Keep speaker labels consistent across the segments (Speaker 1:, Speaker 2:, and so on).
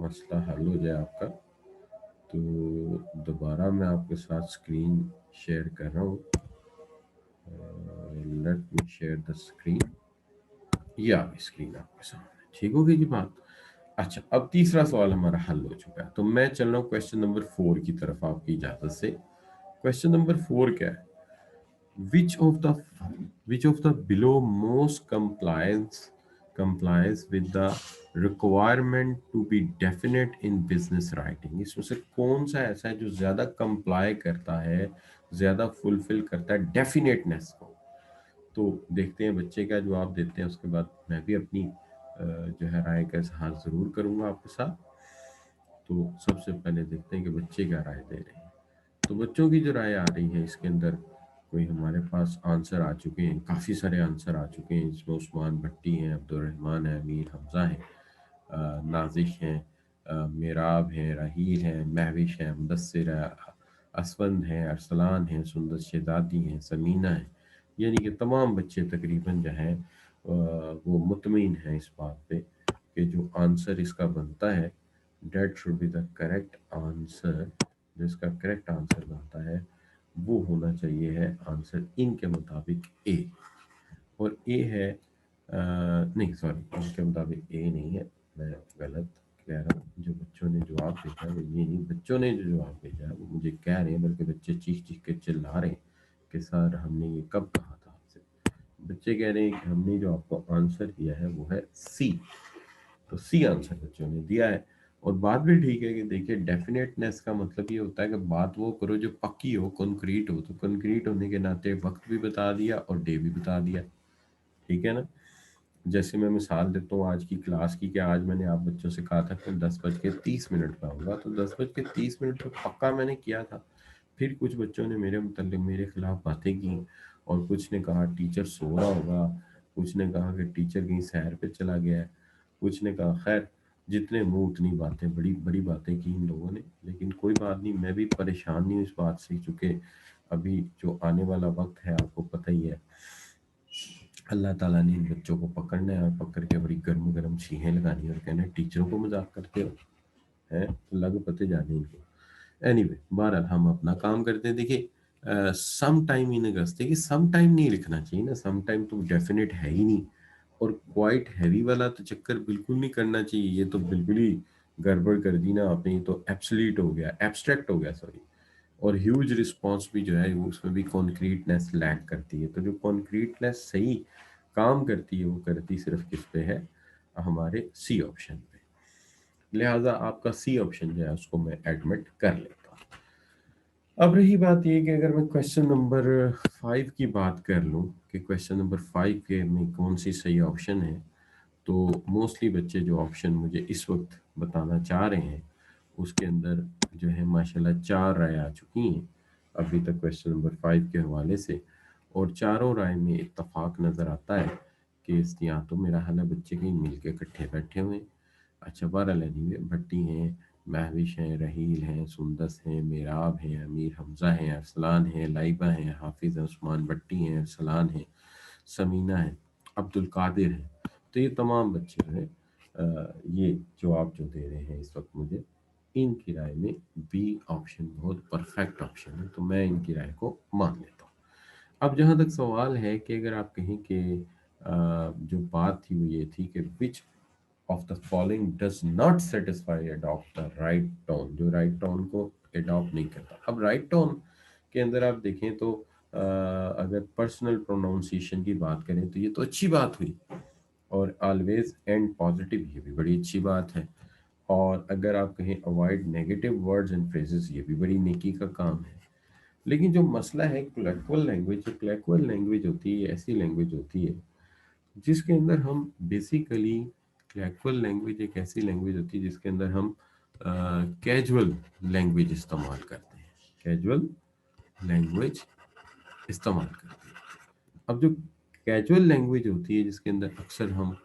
Speaker 1: मसला हल हो जाए आपका। तो दोबारा मैं आपके साथ स्क्रीन शेयर कर रहा हूँ। Let me share the screen. ये आ गई स्क्रीन आपके सामने, ठीक हो गई जी बात। अच्छा, अब तीसरा सवाल हमारा हल हो चुका है, तो मैं चल रहा हूँ क्वेश्चन नंबर 4 की तरफ आपकी इजाजत से। क्वेश्चन नंबर 4 क्या है? which of the which of the below most complies with the requirement to be definite in business writing? इसमें से कौन सा ऐसा है जो ज्यादा कंप्लाई करता है, ज्यादा फुलफिल करता है डेफिनेटनेस को? तो देखते हैं बच्चे क्या जवाब देते हैं, उसके बाद मैं भी अपनी जो है राय का इजहार जरूर करूंगा आपके साथ। तो सबसे पहले देखते हैं कि बच्चे क्या राय दे रहे हैं। तो बच्चों की जो राय आ रही है इसके अंदर, कोई हमारे पास आंसर आ चुके हैं, काफ़ी सारे आंसर आ चुके हैं। इसमें उस्मान भट्टी हैं, अब्दुलरहमान है, अमीर हमजा है, नाजिश हैं, मेराब है, रहील है, महविश है, मुदस्सिर है, असफंद है, अरसलान है, सुंदर शहजादी हैं, समीना है। यानी कि तमाम बच्चे तकरीबन जो हैं वो मुतमिन हैं इस बात पे कि जो आंसर इसका बनता है, that should be the correct answer. जो इसका करेक्ट आंसर बनता है वो होना चाहिए है आंसर इनके मुताबिक ए। और ए है नहीं, सॉरी, इनके मुताबिक ए नहीं है, मैं गलत कह रहा हूँ। जो बच्चों ने जवाब भेजा है वो ये नहीं, बच्चों ने जो जवाब भेजा है वो मुझे कह रहे हैं, बल्कि बच्चे चीख चीख के चिल्ला रहे हैं कि सर हमने ये कब कहा था आपसे। बच्चे कह रहे हैं कि हमने जो आपको आंसर दिया है वो है सी। तो सी आंसर बच्चों ने दिया है। और बात भी ठीक है कि देखिए, डेफिनेटनेस का मतलब ये होता है कि बात वो करो जो पक्की हो, कॉन्क्रीट हो। तो कॉन्क्रीट होने के नाते वक्त भी बता दिया और डे भी बता दिया, ठीक है ना। जैसे मैं मिसाल देता हूँ आज की क्लास की, कि आज मैंने आप बच्चों से कहा था कि 10:30 पे आऊँगा, तो 10:30 पे पक्का मैंने किया था। फिर कुछ बच्चों ने मेरे मतलब मेरे खिलाफ बातें की, और कुछ ने कहा टीचर सो रहा होगा, कुछ ने कहा कि टीचर कहीं सैर पे चला गया है, कुछ ने कहा, खैर जितने मुंह उतनी बातें, बड़ी बड़ी बातें की इन लोगों ने। लेकिन कोई बात नहीं, मैं भी परेशान नहीं हूँ इस बात से, चूंकि अभी जो आने वाला वक्त है आपको पता ही है, अल्लाह ताला ने इन बच्चों को पकड़ना है और पकड़ के बड़ी गर्म गर्म छीहें लगानी है और कहना है टीचरों को मजाक करते हो, हैं लग पते जाने इनको। एनीवे, बहरहाल हम अपना काम करते हैं। देखिए, सम टाइम इन अगस्त, देखिए सम टाइम नहीं लिखना चाहिए ना, सम टाइम तो डेफिनेट है ही नहीं। और क्वाइट हैवी वाला तो चक्कर बिल्कुल नहीं करना चाहिए, ये तो बिल्कुल ही गड़बड़ कर दी ना आपने। ये तो एब्सोल्यूट हो गया, एब्स्ट्रैक्ट हो गया, सॉरी। और ह्यूज रिस्पॉन्स भी जो है वो उसमें भी कॉन्क्रीटनेस लैक करती है। तो जो कॉन्क्रीटनेस सही काम करती है वो करती सिर्फ किस पे है, हमारे सी ऑप्शन पे। लिहाजा आपका सी ऑप्शन जो है उसको मैं एडमिट कर लेता हूँ। अब रही बात ये कि अगर मैं क्वेश्चन नंबर 5 की बात कर लूँ कि क्वेश्चन नंबर 5 के में कौन सी सही ऑप्शन है, तो मोस्टली बच्चे जो ऑप्शन मुझे इस वक्त बताना चाह रहे हैं उसके अंदर जो है माशाल्लाह 4 राय आ चुकी हैं अभी तक क्वेश्चन नंबर 5 के हवाले से। और चारों राय में इत्तफाक नज़र आता है कि या तो मेरा हाल है बच्चे कहीं मिल के इकट्ठे बैठे हुए हैं। अच्छा, बहरहाल एनीवे, भट्टी हैं, महविश हैं, रहील हैं, सुंदस हैं, मेराब हैं, अमीर हमजा हैं, अरसलान हैं, लाइबा हैं, हाफिज़ हैं, उस्मान भट्टी हैं, अरसलान हैं, समीना है, अब्दुल कादिर है। तो ये तमाम बच्चे जो हैं ये जवाब जो दे रहे हैं इस वक्त मुझे, इनकी राय में बी ऑप्शन बहुत परफेक्ट ऑप्शन है, तो मैं इनकी राय को मान लेता हूँ। अब जहाँ तक सवाल है कि अगर आप कहें कि जो बात थी वो ये थी कि which of the following does not satisfy adopt the right tone, जो राइट टोन को अडॉप्ट नहीं करता। अब राइट टोन के अंदर आप देखें तो अगर पर्सनल प्रोनाउंसिएशन की बात करें तो ये तो अच्छी बात हुई, और ऑलवेज एंड पॉजिटिव ये भी बड़ी अच्छी बात है। और अगर आप कहें avoid negative words and phrases, ये भी बड़ी नेकी का काम है। लेकिन जो मसला है कोलैक्चुअल लैंग्वेज, जो कोलैक्चुअल लैंग्वेज होती है ऐसी लैंग्वेज होती है जिसके अंदर हम बेसिकली, कोलैक्चुअल लैंग्वेज एक ऐसी लैंग्वेज होती है जिसके अंदर हम कैजुअल लैंग्वेज इस्तेमाल करते हैं, कैजुअल लैंग्वेज इस्तेमाल करते हैं। अब जो कैजुअल लैंग्वेज होती है जिसके अंदर अक्सर हम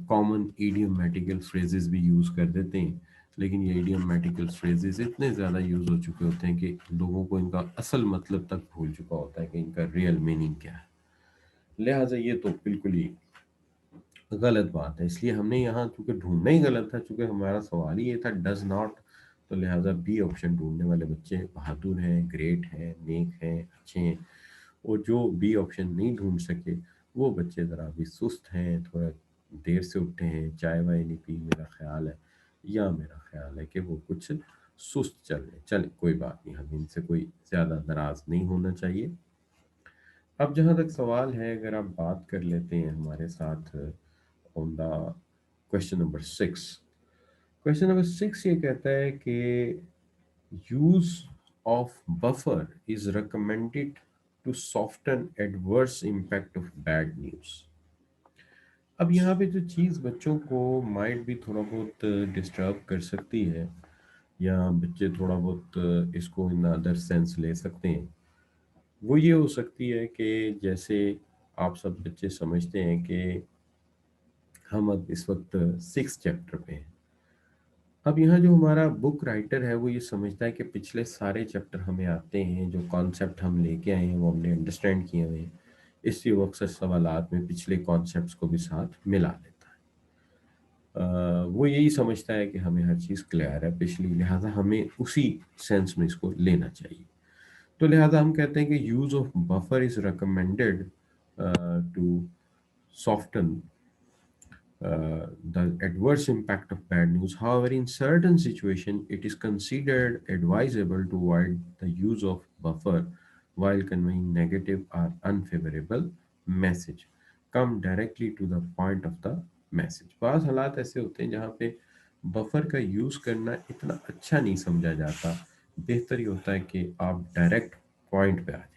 Speaker 1: कॉमन इडियोमेटिकल फ्रेजेस भी यूज़ कर देते हैं, लेकिन ये इडियोमेटिकल फ्रेजेस इतने ज़्यादा यूज़ हो चुके होते हैं कि लोगों को इनका असल मतलब तक भूल चुका होता है कि इनका रियल मीनिंग क्या है। लिहाजा ये तो बिल्कुल ही गलत बात है। इसलिए हमने यहाँ चूंकि ढूंढना ही गलत था, चूंकि हमारा सवाल ही ये था डज नॉट, तो लिहाजा बी ऑप्शन ढूंढने वाले बच्चे बहादुर हैं, ग्रेट हैं, नेक हैं, अच्छे हैं। और जो बी ऑप्शन नहीं ढूंढ सके वो बच्चे ज़रा अभी सुस्त हैं, थोड़ा देर से उठे हैं, चाय वाय नहीं पी, मेरा ख्याल है, या मेरा ख्याल है कि वो कुछ सुस्त चल रहे। चले कोई बात नहीं, हम इनसे कोई ज़्यादा नाराज़ नहीं होना चाहिए। अब जहाँ तक सवाल है, अगर आप बात कर लेते हैं हमारे साथ on the question number 6। Question number 6 ये कहता है कि use of buffer is recommended to soften adverse impact of bad news। अब यहाँ पे जो चीज़ बच्चों को माइंड भी थोड़ा बहुत डिस्टर्ब कर सकती है, या बच्चे थोड़ा बहुत इसको इन अदर सेंस ले सकते हैं, वो ये हो सकती है कि जैसे आप सब बच्चे समझते हैं कि हम अब इस वक्त 6 चैप्टर पे हैं। अब यहाँ जो हमारा बुक राइटर है वो ये समझता है कि पिछले सारे चैप्टर हमें आते हैं, जो कॉन्सेप्ट हम लेके आए हैं वो हमने अंडरस्टैंड किए हुए हैं, इसलिए वो अक्सर सवालात में पिछले कॉन्सेप्ट्स को भी साथ मिला लेता है। वो यही समझता है कि हमें हर चीज़ क्लियर है पिछली, लिहाजा हमें उसी सेंस में इसको लेना चाहिए। तो लिहाजा हम कहते हैं कि use of buffer is recommended to soften the adverse impact of bad news. However, in certain situations, it is considered advisable to avoid the use of buffer while conveying negative or unfavorable message. Come directly to the point of the message. बाज़ हालात ऐसे होते हैं जहाँ पे buffer का use करना इतना अच्छा नहीं समझा जाता, बेहतर ही होता है कि आप डायरेक्ट पॉइंट पे आ जाए।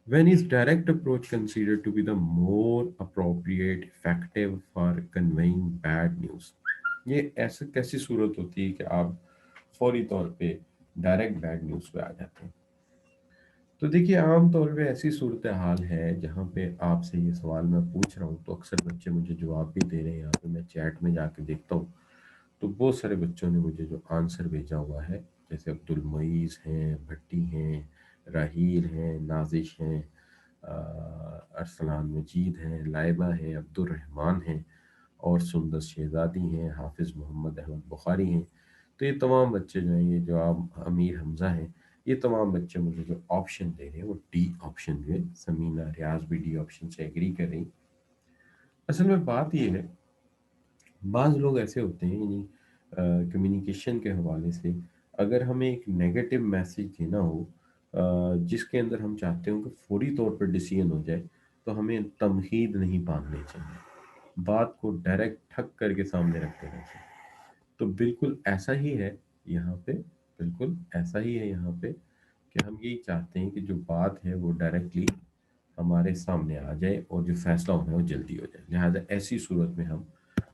Speaker 1: When is direct approach considered to be the more appropriate, effective for conveying bad news? ये ऐसे कैसी सूरत होती है कि आप फौरी तौर पे डायरेक्ट बैड न्यूज़ पे आ जाते हैं? तो देखिए, आम तौर पे ऐसी सूरत हाल है जहाँ पे आपसे ये सवाल मैं पूछ रहा हूँ तो अक्सर बच्चे मुझे जवाब भी दे रहे हैं। यहाँ पे मैं चैट में जाके देखता हूँ तो बहुत सारे बच्चों ने मुझे जो आंसर भेजा हुआ है, जैसे अब्दुल मुईज़ हैं, भट्टी हैं, राहील हैं, नाजिश हैं, अरसलान मजीद हैं, लाइबा हैं, अब्दुल रहमान हैं, और सुंदर शहजादी हैं, हाफिज़ मोहम्मद अहमद बुखारी हैं। तो ये तमाम बच्चे जो हैं, ये जो आप अमीर हमज़ा हैं, ये तमाम बच्चे मुझे जो ऑप्शन दे रहे हैं वो डी ऑप्शन जो है, समीना रियाज भी डी ऑप्शन से एग्री कर रही। असल में बात ये है, बाज़ लोग ऐसे होते हैं, यानी कम्युनिकेशन के हवाले से अगर हमें एक नेगेटिव मैसेज देना हो जिसके अंदर हम चाहते हो कि फौरी तौर पर डिसीजन हो जाए, तो हमें तमहीद नहीं बांधनी चाहिए, बात को डायरेक्ट ठक करके सामने रख देना चाहिए। तो बिल्कुल ऐसा ही है यहाँ पे, बिल्कुल ऐसा ही है यहाँ पे कि हम यही चाहते हैं कि जो बात है वो डायरेक्टली हमारे सामने आ जाए और जो फैसला होना है वो जल्दी हो जाए। लिहाजा ऐसी सूरत में हम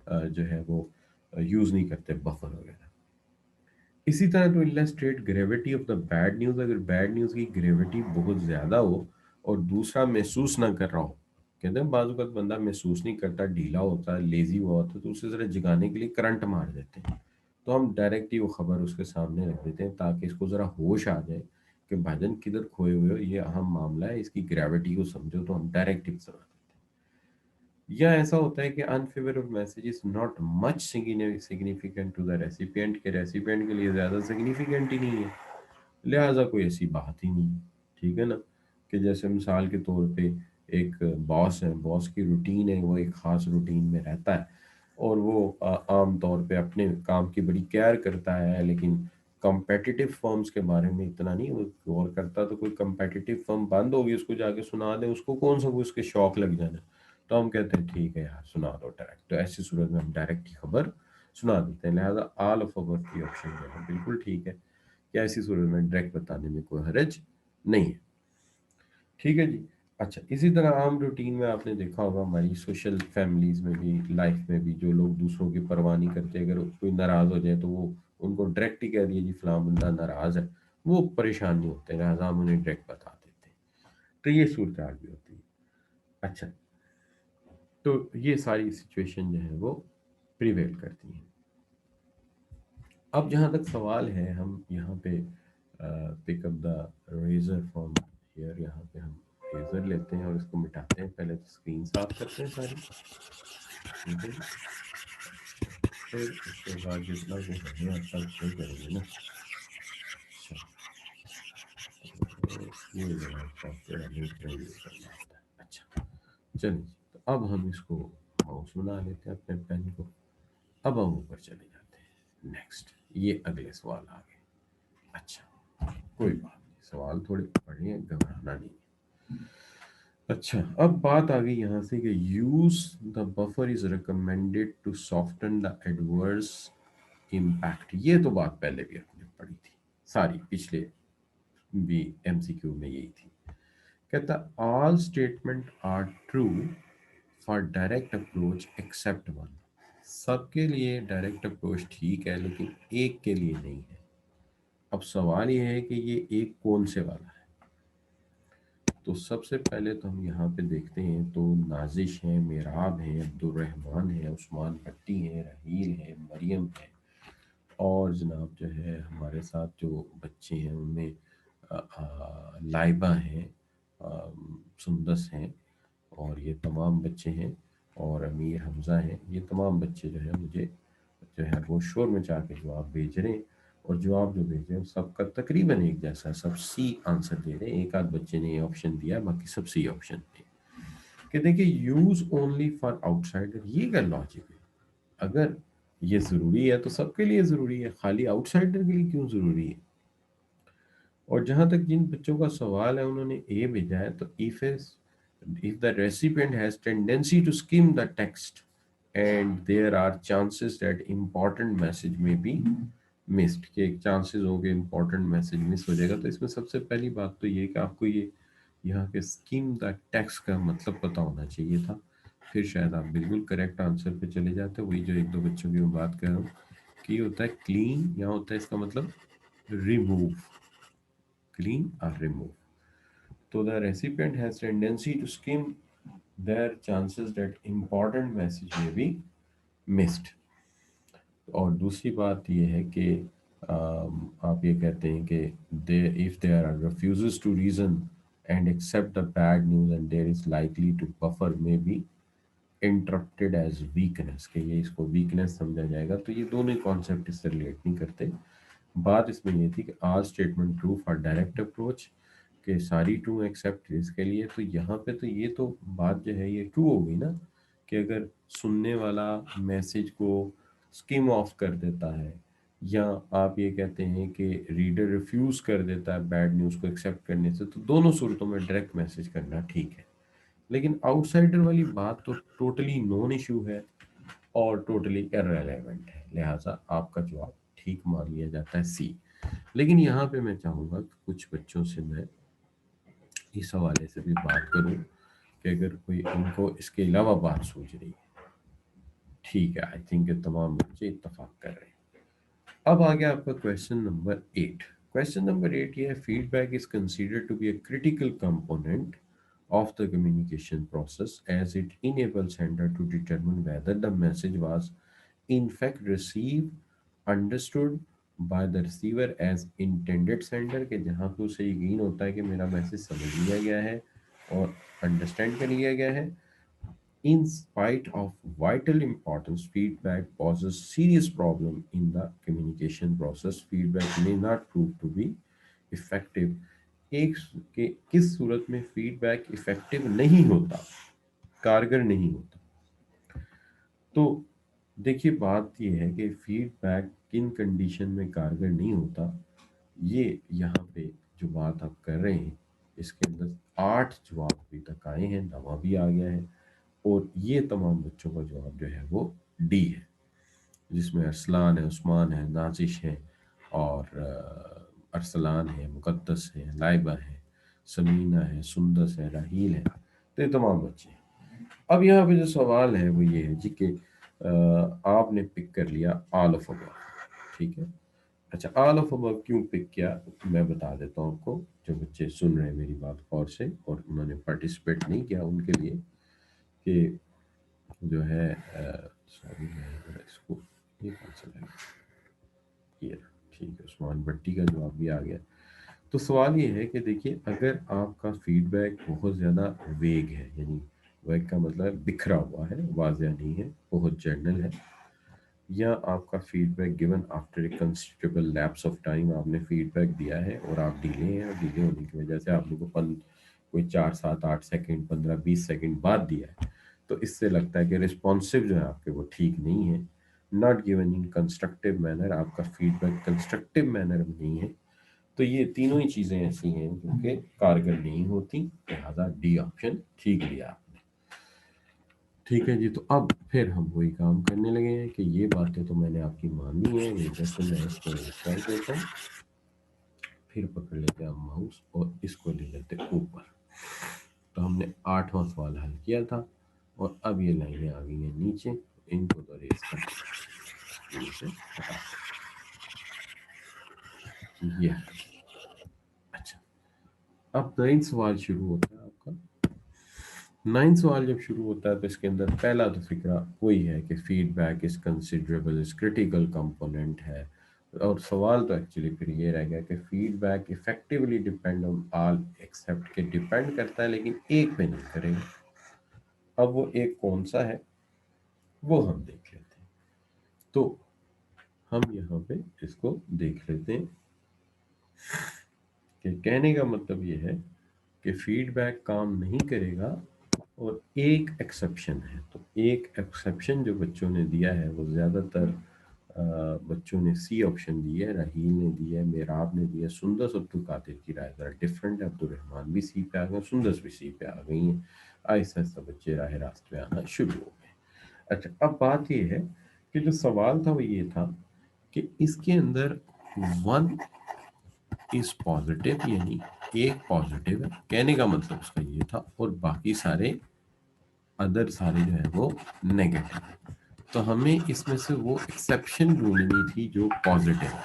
Speaker 1: जो है वो यूज़ नहीं करते बफर वगैरह। इसी तरह to illustrate gravity of the bad news, अगर बैड न्यूज़ की ग्रेविटी बहुत ज़्यादा हो और दूसरा महसूस ना कर रहा हो, कहते हैं बाज़ वक़्त बंदा महसूस नहीं करता, ढीला होता है, लेज़ी हुआ होता है, तो उसे ज़रा जगाने के लिए करंट मार देते हैं। तो हम डायरेक्ट ही वो खबर उसके सामने रख देते हैं ताकि इसको ज़रा होश आ जाए कि भाईजान किधर खोए हुए हो, ये अहम मामला है, इसकी ग्रेविटी को समझो। तो हम डायरेक्ट ही सुना देते हैं। या ऐसा होता है कि unfavourable message is not much significant to the recipient, के रेसिपिएंट के लिए ज़्यादा सिग्निफिकेंट ही नहीं है, लिहाजा कोई ऐसी बात ही नहीं है। ठीक है ना? कि जैसे मिसाल के तौर पे एक बॉस है, बॉस की रूटीन है, वो एक ख़ास रूटीन में रहता है और वो आम तौर पे अपने काम की बड़ी केयर करता है, लेकिन कॉम्पिटिटिव फर्म्स के बारे में इतना नहीं वो गौर करता। तो कोई कॉम्पिटिटिव फर्म बंद होगी, उसको जाके सुना दे, उसको कौन सा कोई उसके शौक लग जाना। तो हम कहते हैं ठीक है यार, सुना दो डायरेक्ट। तो ऐसी सूरत में हम डायरेक्ट ही खबर सुना देते हैं। लिहाजा ऑल ऑफ अवर की ऑप्शन जो है बिल्कुल ठीक है कि ऐसी सूरत में डायरेक्ट बताने में कोई हर्ज नहीं है। ठीक है जी। अच्छा, इसी तरह आम रूटीन में आपने देखा होगा हमारी सोशल फैमिलीज में भी, लाइफ में भी, जो लोग दूसरों की परवाह नहीं करते, अगर कोई नाराज हो जाए तो वो उनको डायरेक्ट ही कह दिए जी फलां बंदा नाराज है, वो परेशान नहीं होते, लिहाजा हम उन्हें डायरेक्ट बता देते हैं। तो ये सूरत हाल भी होती है। अच्छा, तो ये सारी सिचुएशन जो है वो प्रिवेल करती हैं। अब जहाँ तक सवाल है, हम यहाँ पे pick up the razor from here, यहाँ पे हम इरेजर लेते हैं और इसको मिटाते हैं। पहले तो स्क्रीन साफ करते हैं सारी, ठीक है जी। फिर उसके बाद जितना भी हमें आता है उसको करेंगे ना। अच्छा, तो ये जरा सॉफ्टवेयर हमें इतना यूज करना होता है। अच्छा, चलिए, तो अब हम इसको माउस बना लेते हैं अपने पेन को। अब हम ऊपर चले जाते हैं। नेक्स्ट, ये अगले सवाल आ गए। अच्छा, कोई बात नहीं, सवाल थोड़े बड़े हैं, घबराना नहीं। अच्छा, अब बात आ गई यहाँ से कि use the buffer is recommended to soften the adverse impact. ये तो बात पहले भी आपने पढ़ी थी, सारी पिछले भी एमसीक्यू में यही थी। कहता all statement are true for direct approach except one. सबके लिए डायरेक्ट अप्रोच ठीक है, लेकिन एक के लिए नहीं है। अब सवाल ये है कि ये एक कौन से वाला है। तो सबसे पहले तो हम यहाँ पे देखते हैं, तो नाजिश है, मेराब है, अब्दुलरहमान है, उस्मान भट्टी है, रहील है, मरियम है, और जनाब जो है हमारे साथ जो बच्चे हैं उनमें लाइबा हैं, सुंदस हैं, और ये तमाम बच्चे हैं, और अमीर हमज़ा हैं। ये तमाम बच्चे जो है मुझे जो है वो शोर मचा के जवाब भेज रहे हैं, और जवाब जो भेज रहे हैं सबका तकरीबन एक जैसा, सब सी आंसर दे रहे हैं। एक आध बच्चे ने ये ऑप्शन दिया, बाकी सब सी ऑप्शन थे। कि देखिए, यूज ओनली फॉर आउटसाइडर, ये क्या लॉजिक है? अगर ये ज़रूरी है तो सबके लिए ज़रूरी है, खाली आउटसाइडर के लिए क्यों ज़रूरी है? और जहाँ तक जिन बच्चों का सवाल है उन्होंने ए भेजा है, तो if the recipient has tendency to skim the text and there are chances that important message may be missed, कि एक चांसेस हो कि important message मिस हो जाएगा। तो इसमें सबसे पहली बात तो ये है कि आपको ये यहाँ पे स्कीम द टेक्स्ट का मतलब पता होना चाहिए था, फिर शायद आप बिल्कुल करेक्ट आंसर पे चले जाते। वही जो एक दो बच्चों की मैं बात कर रहा हूँ कि ये होता है क्लीन, यहाँ होता है इसका मतलब remove, clean or remove. So the recipient has tendency to skim their chances that important message may be missed. और दूसरी बात ये है कि आप ये कहते हैं कि they if they are refuses to reason and accept the bad news and there is likely to buffer may be interrupted as weakness, कि ये इसको वीकनेस समझा जाएगा। तो ये दोनों ही कॉन्सेप्ट इससे रिलेट नहीं करते। बात इसमें ये थी कि आज statement true for direct approach, के सारी ट्रू एक्सेप्ट इसके लिए। तो यहाँ पे तो ये तो बात जो है ये ट्रू हो गई ना, कि अगर सुनने वाला मैसेज को स्किम ऑफ कर देता है, या आप ये कहते हैं कि रीडर रिफ्यूज कर देता है बैड न्यूज़ को एक्सेप्ट करने से, तो दोनों सूरतों में डायरेक्ट मैसेज करना ठीक है। लेकिन आउटसाइडर वाली बात तो टोटली नॉन इशू है और टोटली इररेलेवेंट है, लिहाजा आपका जवाब ठीक मान लिया जाता है सी। लेकिन यहाँ पे मैं चाहूँगा कि कुछ बच्चों से मैं इस हवाले से भी बात करूँ कि अगर कोई उनको इसके अलावा बात सूझ रही है। ठीक है, आई थिंक तमाम बच्चे इत्तफाक कर रहे हैं। अब आ गया आपका क्वेश्चन नंबर 8। क्वेश्चन नंबर 8 ये है, feedback is considered to be a critical component of the communication process as it enables sender to determine whether the message was in fact received, understood by the receiver as intended sender, के जहाँ पे उसे यकीन होता है कि मेरा message समझ लिया गया है और अंडरस्टैंड कर लिया गया है। In spite of vital importance, feedback poses serious problem in the communication process. Feedback may not prove to be effective. एक के किस सूरत में फीडबैक इफेक्टिव नहीं होता, कारगर नहीं होता? तो देखिए, बात ये है कि फीडबैक किन कंडीशन में कारगर नहीं होता। ये यहाँ पे जो बात आप कर रहे हैं, इसके अंदर 8 जवाब अभी तक आए हैं, 9वां भी आ गया है, और ये तमाम बच्चों का जवाब जो है वो डी है, जिसमें अरसलान है, उस्मान है, नाजिश है, और अरसलान है, मुकद्दस है, लाइबा है, समीना है, सुंदस है, राहील है। तो ये तमाम बच्चे हैं। अब यहाँ पे जो सवाल है वो ये है जी कि आपने पिक कर लिया ऑल ऑफ अबव, ठीक है। अच्छा, ऑल ऑफ अबव क्यों पिक किया, मैं बता देता हूँ आपको। जो बच्चे सुन रहे हैं मेरी बात गौर से और उन्होंने पार्टिसिपेट नहीं किया, उनके लिए कि जो है सॉरी, मैं जरा इसको ये कौन सा है, ये रहा, ठीक है। उस्मान भट्टी का जवाब भी आ गया। तो सवाल ये है कि देखिए, अगर आपका फीडबैक बहुत ज़्यादा वेग है, यानी वेग का मतलब बिखरा हुआ है, वाज़ह नहीं है, बहुत जनरल है, या आपका feedback given after a considerable lapse of time, आपने फीडबैक दिया है और आप डिले हैं, और डिले होने की वजह से आप लोगों को कोई 4 7 8 सेकंड 15 20 सेकंड बाद दिया है, तो इससे लगता है कि रिस्पॉन्सिव जो है आपके वो ठीक नहीं है, not given in constructive manner, आपका फीडबैक कंस्ट्रक्टिव मैनर में नहीं है। तो ये तीनों ही चीज़ें ऐसी हैं जो कि कारगर नहीं होती, लिहाजा डी ऑप्शन ठीक लिया आपने। ठीक है जी, तो अब फिर हम वही काम करने लगे हैं कि ये बातें तो मैंने आपकी मानी है, ये जैसे मैं इसको कर देता हूँ, फिर पकड़ लेते हैं हम माउस और इसको ले लेते हैं ऊपर। तो हमने 8वां सवाल हल किया था, और अब ये लाइनें आ गई हैं नीचे, इनको तो रेस कर नीचे हटा ये। अच्छा, अब 9 सवाल शुरू होता है आपका। 9 सवाल जब शुरू होता है तो इसके अंदर पहला तो फिक्रा वही है कि feedback is considerable is critical component है, और सवाल तो एक्चुअली फिर ये रह गया कि feedback effectively depend on all except, के डिपेंड करता है लेकिन एक पे नहीं करेगा। अब वो एक कौन सा है वो हम देख लेते हैं। तो हम यहाँ पे इसको देख लेते हैं कि कहने का मतलब ये है कि फीडबैक काम नहीं करेगा, और एक एक्सेप्शन है। तो एक एक्सेप्शन जो बच्चों ने दिया है वो ज़्यादातर बच्चों ने सी ऑप्शन दी है, राहील ने दी है, मेराब ने दी है, सुंदस अब्दुल कादिर की राय ज़रा डिफरेंट है, अब्दुल रहमान भी सी पे आ गए, सुंदस भी सी पे आ गई हैं। आहिस्ता आहिस्ता बच्चे राह रास्त पे आना शुरू हो गए। अच्छा, अब बात ये है कि जो सवाल था वो ये था कि इसके अंदर वन इज पॉजिटिव, यानी एक पॉजिटिव है, कहने का मतलब उसका ये था, और बाकी सारे अदर सारे जो है वो नेगेटिव है। तो हमें इसमें से वो एक्सेप्शन ढूंढनी थी जो पॉजिटिव है,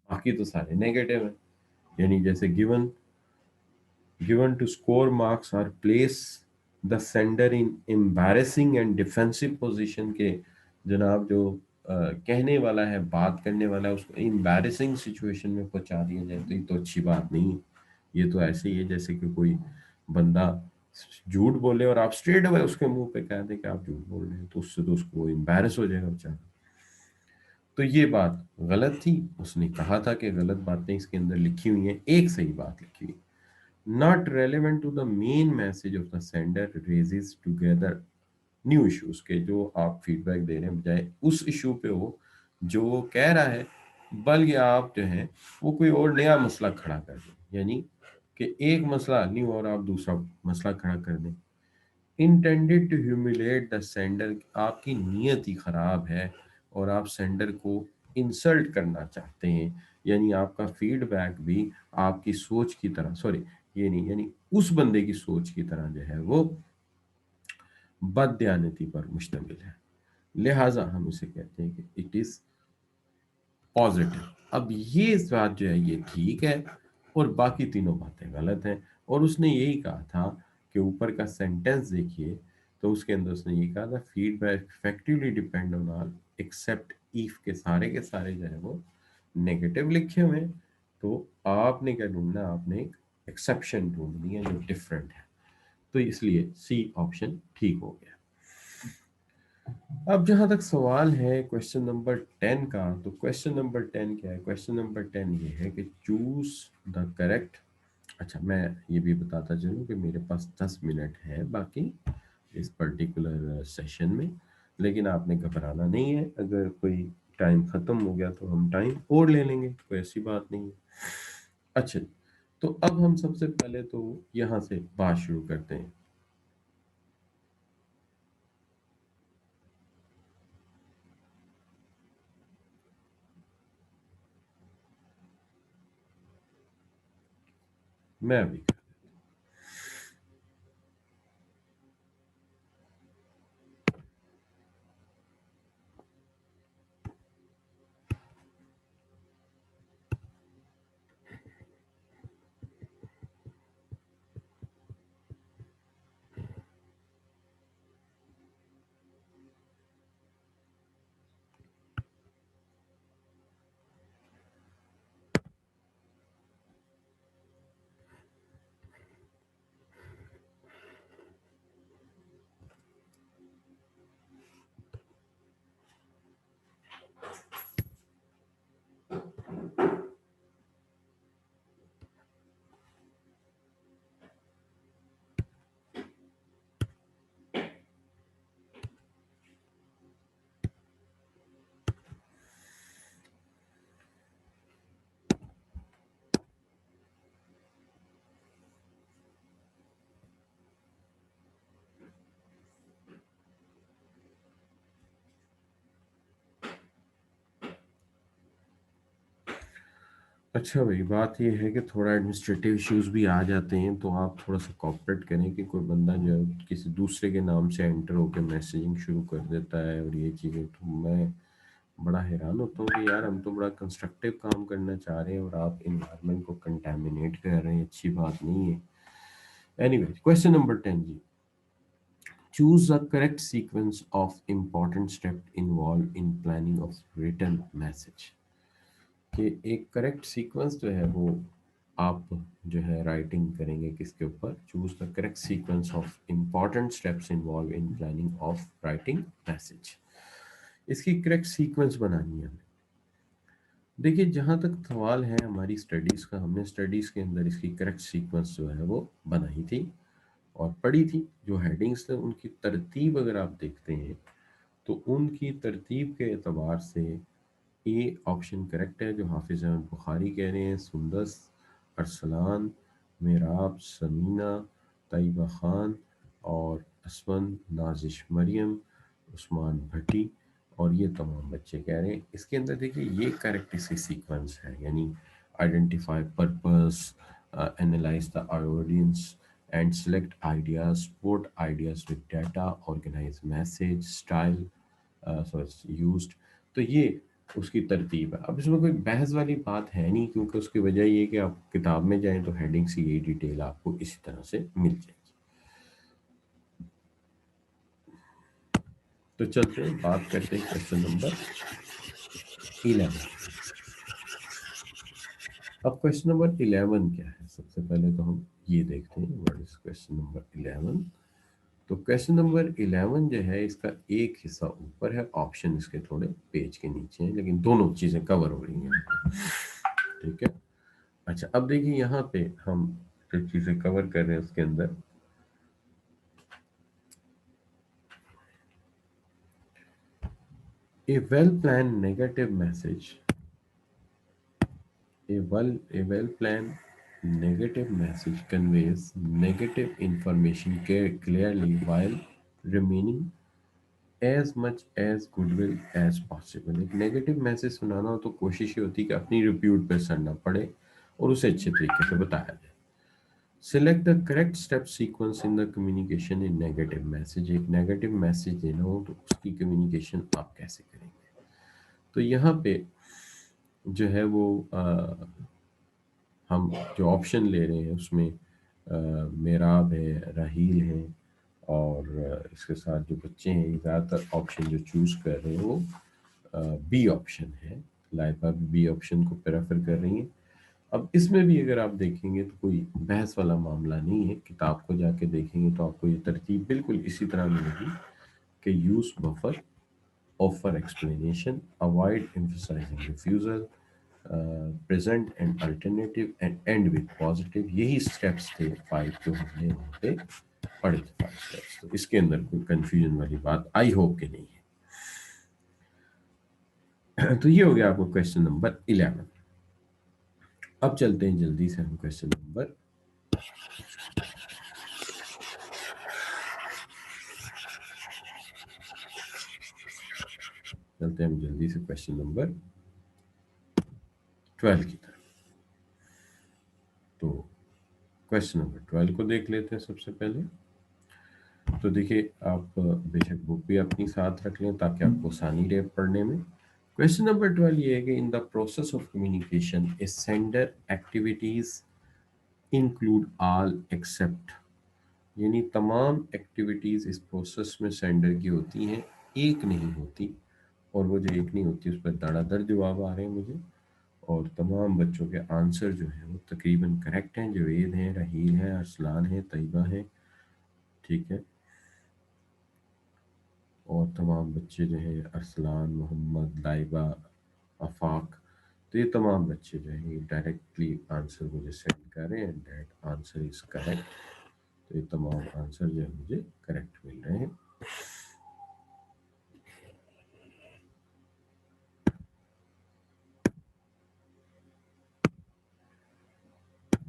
Speaker 1: बाकी तो सारे नेगेटिव है। यानी जैसे गिवन टू स्कोर मार्क्स और place the sender in embarrassing and defensive position, के जनाब जो कहने वाला है, बात करने वाला है, उसको एम्बैरेसिंग सिचुएशन में पहुंचा दिया जाए, तो ये तो अच्छी बात नहीं है। ये तो ऐसे ही है जैसे कि कोई बंदा झूठ बोले और आप स्ट्रेट अवे उसके मुंह पे कह दें कि आप झूठ बोल रहे हैं, तो उससे तो उसको एम्बैरस हो जाएगा बेचारा। तो ये बात गलत थी, उसने कहा था कि गलत बातें इसके अंदर लिखी हुई हैं, एक सही बात लिखी हुई, not relevant to the main message of the sender, raises together new issues, के जो आप फीडबैक दे रहे हैं बजाय उस इशू पे हो जो वो कह रहा है, बल्कि आप जो है वो कोई और नया मसला खड़ा कर दें, यानी कि एक मसला नहीं और आप दूसरा मसला खड़ा कर दें। Intended to humiliate the sender, आपकी नीयत ही खराब है और आप सेंडर को इंसल्ट करना चाहते हैं, यानी आपका फीडबैक भी आपकी सोच की तरह, सॉरी ये नहीं, यानी उस बंदे की सोच की तरह जो है वो बददयानती पर मुश्तमिल है, लिहाजा हम इसे कहते हैं कि इट इज पॉजिटिव। अब ये इस बात जो है ये ठीक है, और बाकी तीनों बातें गलत हैं। और उसने यही कहा था कि ऊपर का सेंटेंस देखिए, तो उसके अंदर उसने ये कहा था feedback effectively depend on all except if, के सारे जो है वो नेगेटिव लिखे हुए हैं। तो आपने क्या ढूंढना, आपने एक एक्सेप्शन ढूंढनी है जो डिफरेंट है, तो इसलिए सी ऑप्शन ठीक हो गया। अब जहां तक सवाल है क्वेश्चन नंबर 10 का, तो क्वेश्चन नंबर 10 क्या है? क्वेश्चन नंबर 10 ये है कि चूज द करेक्ट। अच्छा, मैं ये भी बताता चलूं कि मेरे पास 10 मिनट है बाकी इस पर्टिकुलर सेशन में, लेकिन आपने घबराना नहीं है, अगर कोई टाइम ख़त्म हो गया तो हम टाइम और ले लेंगे, कोई ऐसी बात नहीं है। अच्छा, तो अब हम सबसे पहले तो यहाँ से बात शुरू करते हैं। मैं अभी अच्छा भाई, बात ये है कि थोड़ा एडमिनिस्ट्रेटिव इश्यूज भी आ जाते हैं, तो आप थोड़ा सा कॉपरेट करें कि कोई बंदा जो है किसी दूसरे के नाम से एंटर होकर मैसेजिंग शुरू कर देता है और ये चीज़ें, तो मैं बड़ा हैरान होता हूँ कि यार हम तो बड़ा कंस्ट्रक्टिव काम करना चाह रहे हैं और आप इन्वायरमेंट को कंटेमिनेट कर रहे हैं, अच्छी बात नहीं है। एनीवे, क्वेश्चन नंबर 10 जी। Choose the correct sequence of important step involve in planning of return message. कि एक करेक्ट सीक्वेंस जो है वो आप जो है राइटिंग करेंगे किसके ऊपर, choose the correct sequence of important steps involve in planning of writing message. इसकी करेक्ट सीक्वेंस बनानी है हमें। देखिए, जहाँ तक सवाल है हमारी स्टडीज़ का, हमने स्टडीज़ के अंदर इसकी करेक्ट सीक्वेंस जो है वो बनाई थी और पढ़ी थी। जो हेडिंग्स थे उनकी तरतीब अगर आप देखते हैं तो उनकी तरतीब के एतबार से ए ऑप्शन करेक्ट है, जो हाफिज अहमद बुखारी कह रहे हैं। सुंदस, अरसलान, मेराब, समीना, तैयबा खान और असवन, नाजिश मरियम, उस्मान भट्टी और ये तमाम बच्चे कह रहे हैं। इसके अंदर देखिए ये करेक्ट इसकी सीक्वेंस है, यानी identify purpose, analyse the audience and select ideas, support ideas with data, organise message, style used. तो ये उसकी तरतीब है। अब इसमें कोई बहस वाली बात है नहीं, क्योंकि उसकी वजह ये है कि आप किताब में जाएं तो हेडिंग से यही डिटेल आपको इसी तरह से मिल जाएगी। तो चलते हैं, बात करते हैं क्वेश्चन नंबर 11। अब क्वेश्चन नंबर 11 क्या है, सबसे पहले तो हम ये देखते हैं व्हाट इज क्वेश्चन नंबर 11। तो क्वेश्चन नंबर 11 जो है इसका एक हिस्सा ऊपर है, ऑप्शन इसके थोड़े पेज के नीचे हैं, लेकिन दोनों चीजें कवर हो रही हैं। ठीक है। अच्छा, अब देखिए यहाँ पे हम जो चीजें कवर कर रहे हैं उसके अंदर, a well planned negative message, a well planned negative message conveys negative information clearly while remaining as much as goodwill as possible। एक नेगेटिव मैसेज सुनाना हो तो कोशिश ये होती है कि अपनी रिप्यूट पे असर ना पड़े और उसे अच्छे तरीके से बताया जाए। Select the correct step sequence in the communication in negative message. एक नेगेटिव मैसेज देना हो तो उसकी कम्युनिकेशन आप कैसे करेंगे। तो यहाँ पे जो है वो हम जो ऑप्शन ले रहे हैं उसमें मेराब है, राहील है और इसके साथ जो बच्चे हैं ज़्यादातर ऑप्शन जो चूज़ कर रहे हैं वो बी ऑप्शन है। लाइबा भी बी ऑप्शन को प्रेफर कर रही हैं। अब इसमें भी अगर आप देखेंगे तो कोई बहस वाला मामला नहीं है, किताब को जाके देखेंगे तो आपको ये तरतीब बिल्कुल इसी तरह मिलेगी कि use buffer, offer explanation, avoid emphasizing refusal, present an alternative and end with positive। यही स्टेप्स थे 5 जो हमने वहाँ पे पढ़े थे, 5 स्टेप्स। तो इसके अंदर कोई कंफ्यूजन वाली बात आई होप कि नहीं है। तो ये हो गया आपको क्वेश्चन नंबर 11। अब चलते हैं जल्दी से हम क्वेश्चन नंबर, चलते हैं हम जल्दी से क्वेश्चन नंबर 12 की तरफ। तो क्वेश्चन नंबर 12 को देख लेते हैं सबसे पहले। तो देखिए, आप बेशक बुक भी अपनी साथ रख लें ताकि आपको आसानी रहे पढ़ने में। क्वेश्चन नंबर 12 ये है कि इन the process of communication A sender activities include all accept, यानी तमाम एक्टिविटीज इस प्रोसेस में सेंडर की होती हैं, एक नहीं होती। और वो जो एक नहीं होती उस पर धड़ाधड़ जवाब आ रहे हैं मुझे, और तमाम बच्चों के आंसर जो है वो तकरीबन करेक्ट हैं। जवेद हैं, रहील हैं, अरसलान हैं, तैयबा हैं। ठीक है। और तमाम बच्चे जो हैं अरसलान, मोहम्मद, लाइबा, आफाक, तो ये तमाम बच्चे जो हैं ये डायरेक्टली आंसर मुझे सेंड कर रहे हैं, दैट आंसर इज करेक्ट। तो ये तमाम आंसर जो है मुझे करेक्ट मिल रहे हैं।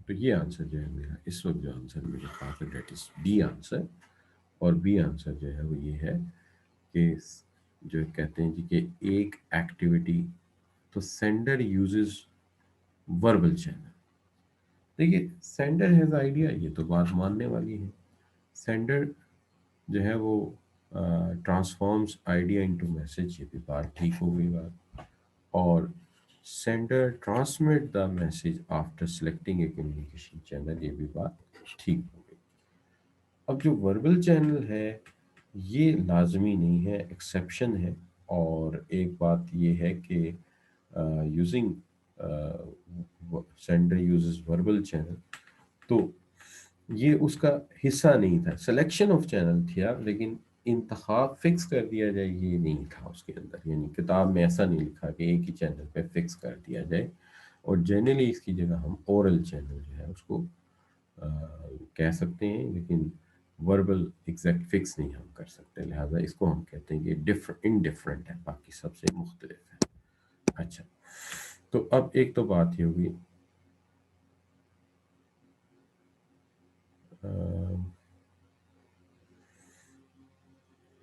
Speaker 1: तो ये आंसर जो है मेरा इस वक्त जो आंसर मेरे पास है दैट इज बी आंसर। और बी आंसर जो है वो ये है कि जो कहते हैं जी कि एक एक्टिविटी, तो सेंडर यूजेस वर्बल चैनल। देखिए सेंडर हैज आइडिया, ये तो बात मानने वाली है। सेंडर जो है वो ट्रांसफॉर्म्स आइडिया इनटू मैसेज, ये भी बात ठीक हो गई बात। और sender transmit the message after selecting A communication channel, ये भी बात ठीक हो गई। अब जो वर्बल चैनल है ये लाजमी नहीं है, एक्सेप्शन है। और एक बात ये है कि using sender uses verbal channel, तो ये उसका हिस्सा नहीं था, सिलेक्शन ऑफ चैनल था, लेकिन इंतखाब फिक्स कर दिया जाए ये नहीं था उसके अंदर। यानी किताब में ऐसा नहीं लिखा कि एक ही चैनल पे फिक्स कर दिया जाए। और जनरली इसकी जगह हम ओरल चैनल जो है उसको कह सकते हैं, लेकिन वर्बल एग्जैक्ट फिक्स नहीं हम कर सकते, लिहाजा इसको हम कहते हैं कि इनडिफरेंट है, बाकी सबसे मुख्तलिफ है। अच्छा, तो अब एक तो बात ये होगी,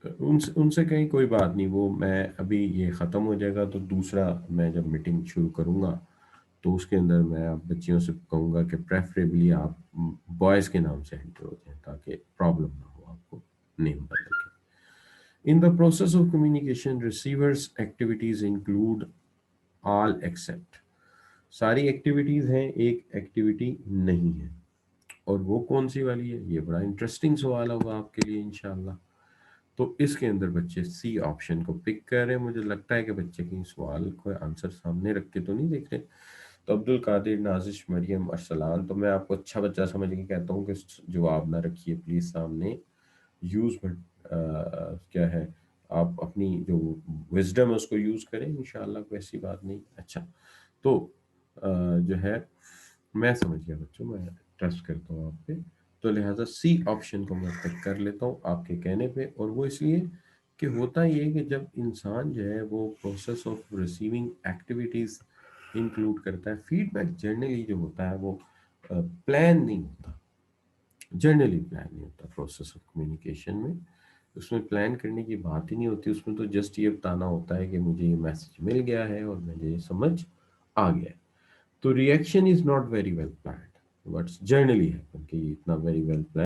Speaker 1: उनसे उनसे कहीं कोई बात नहीं, वो मैं अभी ये ख़त्म हो जाएगा तो दूसरा मैं जब मीटिंग शुरू करूँगा तो उसके अंदर मैं आप बच्चियों से कहूँगा कि प्रेफरेबली आप बॉयज़ के नाम से एंटर हो जाएं ताकि प्रॉब्लम ना हो आपको नेम बदल के। In the process of communication receivers activities include all except, सारी एक्टिविटीज़ हैं, एक एक्टिविटी नहीं है। और वो कौन सी वाली है, ये बड़ा इंटरेस्टिंग सवाल होगा आपके लिए इंशाल्लाह। तो इसके अंदर बच्चे सी ऑप्शन को पिक कर रहे हैं। मुझे लगता है कि बच्चे कहीं सवाल को आंसर सामने रख के तो नहीं देख रहे। तो अब्दुल कादिर, नाजिश, मरियम, अरसलान, तो मैं आपको अच्छा बच्चा समझ के कहता हूँ कि जवाब ना रखिए प्लीज़ सामने। यूज़ बट क्या है, आप अपनी जो विजडम है उसको यूज़ करें, इंशाल्लाह कोई ऐसी बात नहीं। अच्छा, तो जो है मैं समझ गया बच्चों, मैं ट्रस्ट करता हूँ आप पे। तो लिहाजा सी ऑप्शन को मैं पिक कर लेता हूँ आपके कहने पे। और वो इसलिए कि होता ये है कि जब इंसान जो है वो process of receiving activities include करता है, फीडबैक जनरली जो होता है वो प्लान नहीं होता, जनरली प्लान नहीं होता प्रोसेस ऑफ कम्युनिकेशन में। उसमें प्लान करने की बात ही नहीं होती, उसमें तो जस्ट ये बताना होता है कि मुझे ये मैसेज मिल गया है और मुझे ये समझ आ गया है। तो reaction is not very well planned, but generally happen कि इतना वेरी वेल प्लान